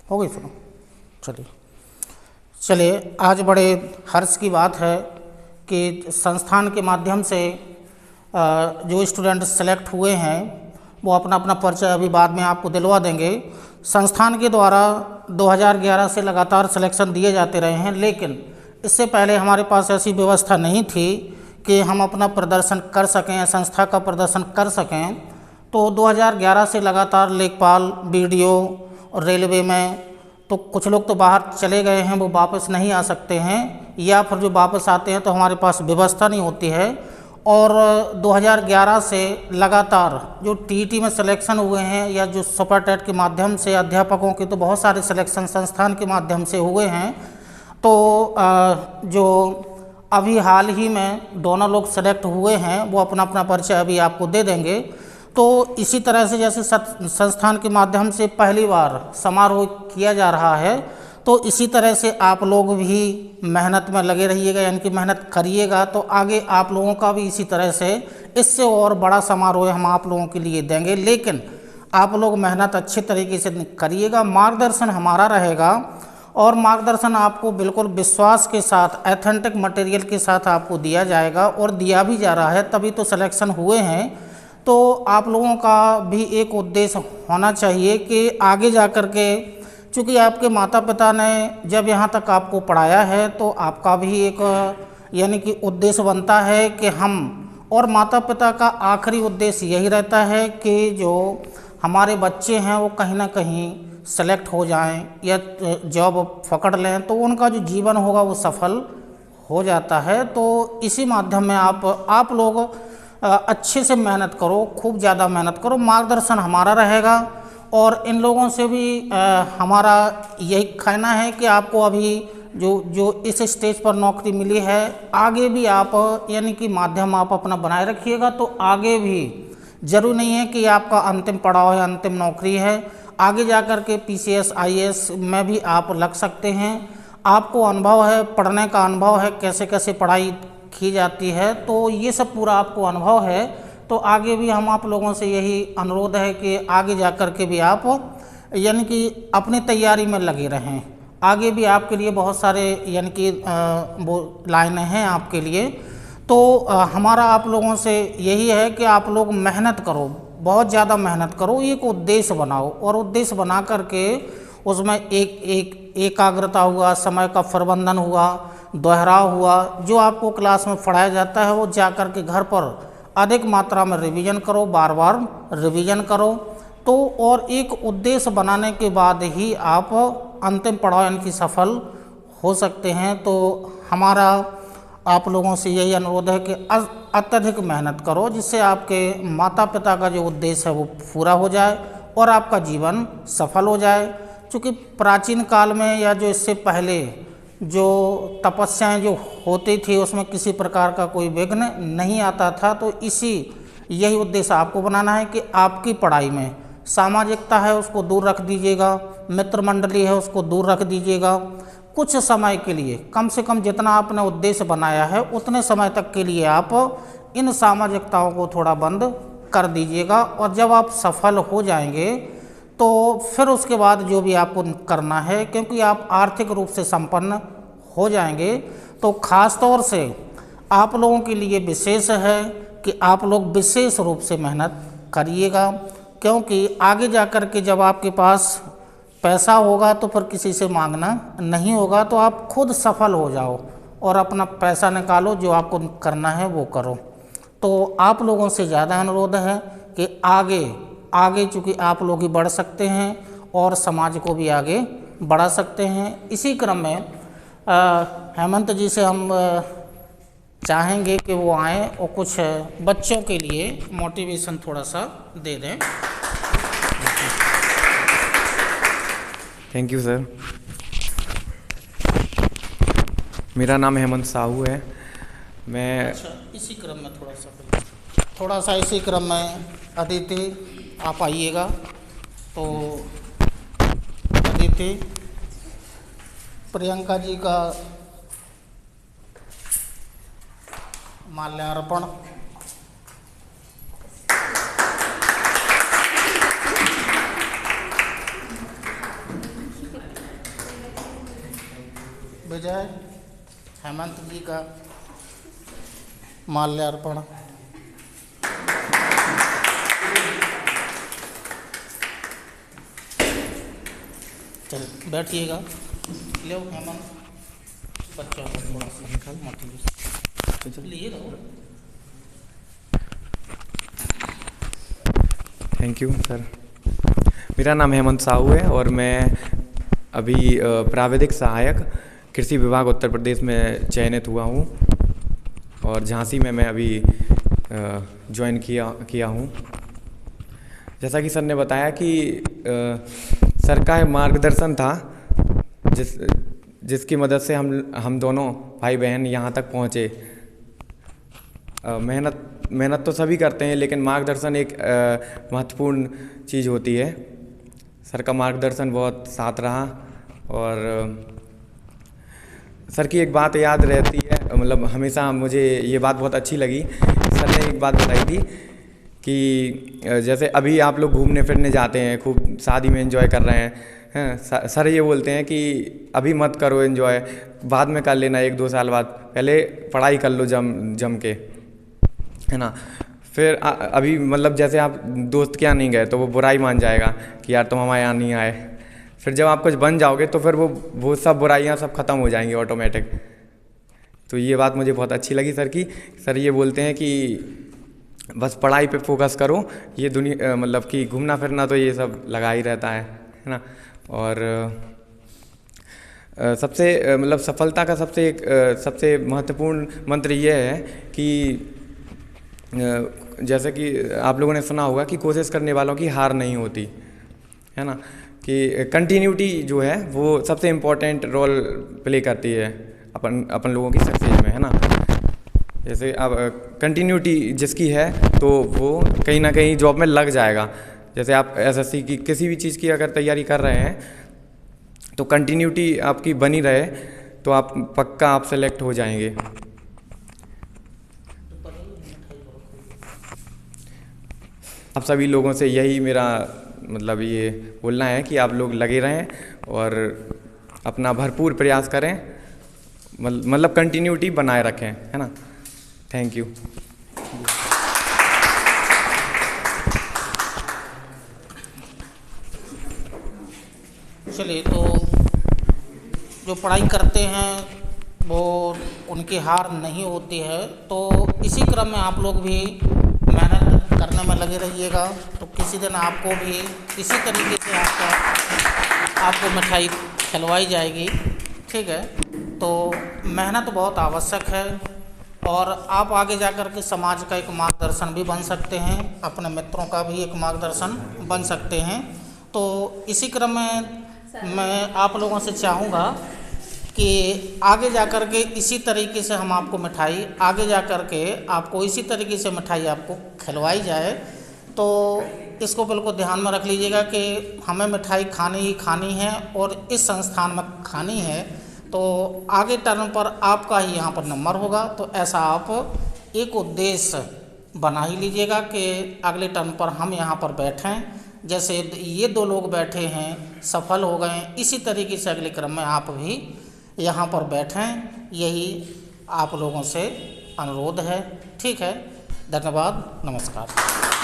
हो गई सुनो। चलिए चलिए, आज बड़े हर्ष की बात है कि संस्थान के माध्यम से जो स्टूडेंट सेलेक्ट हुए हैं वो अपना अपना परिचय अभी बाद में आपको दिलवा देंगे। संस्थान के द्वारा 2011 से लगातार सिलेक्शन दिए जाते रहे हैं, लेकिन इससे पहले हमारे पास ऐसी व्यवस्था नहीं थी कि हम अपना प्रदर्शन कर सकें, संस्था का प्रदर्शन कर सकें। तो 2011 से लगातार लेखपाल, बीडीओ और रेलवे में तो कुछ लोग तो बाहर चले गए हैं, वो वापस नहीं आ सकते हैं, या फिर जो वापस आते हैं तो हमारे पास व्यवस्था नहीं होती है। और 2011 से लगातार जो टीईटी में सिलेक्शन हुए हैं या जो सुपर टेट के माध्यम से अध्यापकों के तो बहुत सारे सिलेक्शन संस्थान के माध्यम से हुए हैं। तो जो अभी हाल ही में दोनों लोग सेलेक्ट हुए हैं वो अपना अपना परिचय अभी आपको दे देंगे। तो इसी तरह से जैसे संस्थान के माध्यम से पहली बार समारोह किया जा रहा है, तो इसी तरह से आप लोग भी मेहनत में लगे रहिएगा, यानी कि मेहनत करिएगा तो आगे आप लोगों का भी इसी तरह से इससे और बड़ा समारोह हम आप लोगों के लिए देंगे। लेकिन आप लोग मेहनत अच्छे तरीके से करिएगा, मार्गदर्शन हमारा रहेगा और मार्गदर्शन आपको बिल्कुल विश्वास के साथ ऑथेंटिक मटेरियल के साथ आपको दिया जाएगा और दिया भी जा रहा है, तभी तो सिलेक्शन हुए हैं। तो आप लोगों का भी एक उद्देश्य होना चाहिए कि आगे जा कर के, चूँकि आपके माता पिता ने जब यहाँ तक आपको पढ़ाया है तो आपका भी एक यानी कि उद्देश्य बनता है कि हम, और माता पिता का आखिरी उद्देश्य यही रहता है कि जो हमारे बच्चे हैं वो कहीं ना कहीं सेलेक्ट हो जाएं या जॉब पकड़ लें, तो उनका जो जीवन होगा वो सफल हो जाता है। तो इसी माध्यम में आप लोग अच्छे से मेहनत करो, खूब ज़्यादा मेहनत करो, मार्गदर्शन हमारा रहेगा। और इन लोगों से भी हमारा यही कहना है कि आपको अभी जो इस स्टेज पर नौकरी मिली है, आगे भी आप यानी कि माध्यम आप अपना बनाए रखिएगा, तो आगे भी जरूरी नहीं है कि आपका अंतिम पड़ाव है, अंतिम नौकरी है, आगे जाकर के पीसीएस आईएएस में भी आप लग सकते हैं। आपको अनुभव है, पढ़ने का अनुभव है, कैसे कैसे पढ़ाई की जाती है, तो ये सब पूरा आपको अनुभव है। तो आगे भी हम आप लोगों से यही अनुरोध है कि आगे जा कर के भी आप यानी कि अपनी तैयारी में लगे रहें। आगे भी आपके लिए बहुत सारे यानी कि वो लाइनें हैं आपके लिए। तो हमारा आप लोगों से यही है कि आप लोग मेहनत करो, बहुत ज़्यादा मेहनत करो, एक उद्देश्य बनाओ और उद्देश्य बना करके उसमें एकाग्रता हुआ, समय का प्रबंधन हुआ, दोहराव हुआ, जो आपको क्लास में पढ़ाया जाता है वो जा कर के घर पर अधिक मात्रा में रिवीजन करो, बार बार रिवीजन करो। तो और एक उद्देश्य बनाने के बाद ही आप अंतिम पड़ाव यानी कि सफल हो सकते हैं। तो हमारा आप लोगों से यही अनुरोध है कि अत्यधिक मेहनत करो, जिससे आपके माता पिता का जो उद्देश्य है वो पूरा हो जाए और आपका जीवन सफल हो जाए। क्योंकि प्राचीन काल में या जो इससे पहले जो तपस्याएं जो होती थी उसमें किसी प्रकार का कोई विघ्न नहीं आता था। तो यही उद्देश्य आपको बनाना है कि आपकी पढ़ाई में सामाजिकता है उसको दूर रख दीजिएगा, मित्र मंडली है उसको दूर रख दीजिएगा। कुछ समय के लिए, कम से कम जितना आपने उद्देश्य बनाया है उतने समय तक के लिए आप इन सामाजिकताओं को थोड़ा बंद कर दीजिएगा। और जब आप सफल हो जाएंगे तो फिर उसके बाद जो भी आपको करना है, क्योंकि आप आर्थिक रूप से संपन्न हो जाएंगे, तो ख़ास तौर से आप लोगों के लिए विशेष है कि आप लोग विशेष रूप से मेहनत करिएगा। क्योंकि आगे जा कर के जब आपके पास पैसा होगा तो फिर किसी से मांगना नहीं होगा, तो आप खुद सफल हो जाओ और अपना पैसा निकालो, जो आपको करना है वो करो। तो आप लोगों से ज़्यादा अनुरोध है कि आगे चूँकि आप लोग ही बढ़ सकते हैं और समाज को भी आगे बढ़ा सकते हैं। इसी क्रम में हेमंत जी से हम चाहेंगे कि वो आएँ और कुछ बच्चों के लिए मोटिवेशन थोड़ा सा दे दें। Thank you sir. मेरा नाम हेमंत साहू है। मैं इसी क्रम में थोड़ा सा इसी क्रम में अदिति आप आइएगा। तो अदिति, प्रियंका जी का माल्यार्पण। विजय हेमंत जी का माल्यार्पण। चलिए बैठिएगा। ले हेमंत बच्चों को थोड़ा सा निकाल मत लिए रहो। Thank you sir. मेरा नाम हेमंत साहू है और मैं अभी प्राविधिक सहायक कृषि विभाग उत्तर प्रदेश में चयनित हुआ हूँ और झांसी में मैं अभी ज्वाइन किया हूँ। जैसा कि सर ने बताया कि सर का मार्गदर्शन था जिसकी मदद से हम दोनों भाई बहन यहाँ तक पहुँचे। मेहनत तो सभी करते हैं, लेकिन मार्गदर्शन एक महत्वपूर्ण चीज़ होती है। सर का मार्गदर्शन बहुत साथ रहा और सर की एक बात याद रहती है, मतलब हमेशा मुझे ये बात बहुत अच्छी लगी। सर ने एक बात बताई थी कि जैसे अभी आप लोग घूमने फिरने जाते हैं, खूब शादी में एंजॉय कर रहे हैं, सर ये बोलते हैं कि अभी मत करो एंजॉय, बाद में कर लेना 1-2 साल बाद, पहले पढ़ाई कर लो जम के, है ना। फिर अभी मतलब जैसे आप दोस्त के यहाँ नहीं गए तो वो बुराई मान जाएगा कि यार तुम हमारे यहाँ नहीं आए। फिर जब आप कुछ बन जाओगे तो फिर वो सब बुराइयाँ सब ख़त्म हो जाएंगी ऑटोमेटिक। तो ये बात मुझे बहुत अच्छी लगी सर की। सर ये बोलते हैं कि बस पढ़ाई पे फोकस करो, ये दुनिया मतलब कि घूमना फिरना तो ये सब लगा ही रहता है ना। और सबसे मतलब सफलता का सबसे महत्वपूर्ण मंत्र ये है कि जैसे कि आप लोगों ने सुना होगा कि कोशिश करने वालों की हार नहीं होती, है ना। कि कंटिन्यूटी जो है वो सबसे इम्पोर्टेंट रोल प्ले करती है अपन लोगों की सक्सेस में, है ना। जैसे अब कंटिन्यूटी जिसकी है तो वो कहीं ना कहीं जॉब में लग जाएगा। जैसे आप एसएससी की किसी भी चीज़ की अगर तैयारी कर रहे हैं तो कंटिन्यूटी आपकी बनी रहे तो आप पक्का आप सेलेक्ट हो जाएंगे। आप सभी लोगों से यही मेरा मतलब ये बोलना है कि आप लोग लगे रहें और अपना भरपूर प्रयास करें, मतलब कंटिन्यूटी बनाए रखें, है ना। Thank you. चलिए, तो जो पढ़ाई करते हैं वो उनकी हार नहीं होती है, तो इसी क्रम में आप लोग भी मेहनत करने में लगे रहिएगा। तो किसी दिन आपको भी इसी तरीके से आपको मिठाई खिलवाई जाएगी, ठीक है। तो मेहनत बहुत आवश्यक है और आप आगे जाकर के समाज का एक मार्गदर्शन भी बन सकते हैं, अपने मित्रों का भी एक मार्गदर्शन बन सकते हैं। तो इसी क्रम में मैं आप लोगों से चाहूँगा कि आगे जाकर के इसी तरीके से हम आपको मिठाई आगे जाकर के आपको इसी तरीके से मिठाई आपको खिलवाई जाए। तो इसको बिल्कुल ध्यान में रख लीजिएगा कि हमें मिठाई खानी ही खानी है और इस संस्थान में खानी है। तो आगे टर्म पर आपका ही यहाँ पर नंबर होगा। तो ऐसा आप एक उद्देश्य बना ही लीजिएगा कि अगले टर्म पर हम यहाँ पर बैठें, जैसे ये 2 लोग बैठे हैं सफल हो गए, इसी तरीके से अगले क्रम में आप भी यहाँ पर बैठें, यही आप लोगों से अनुरोध है, ठीक है। धन्यवाद, नमस्कार।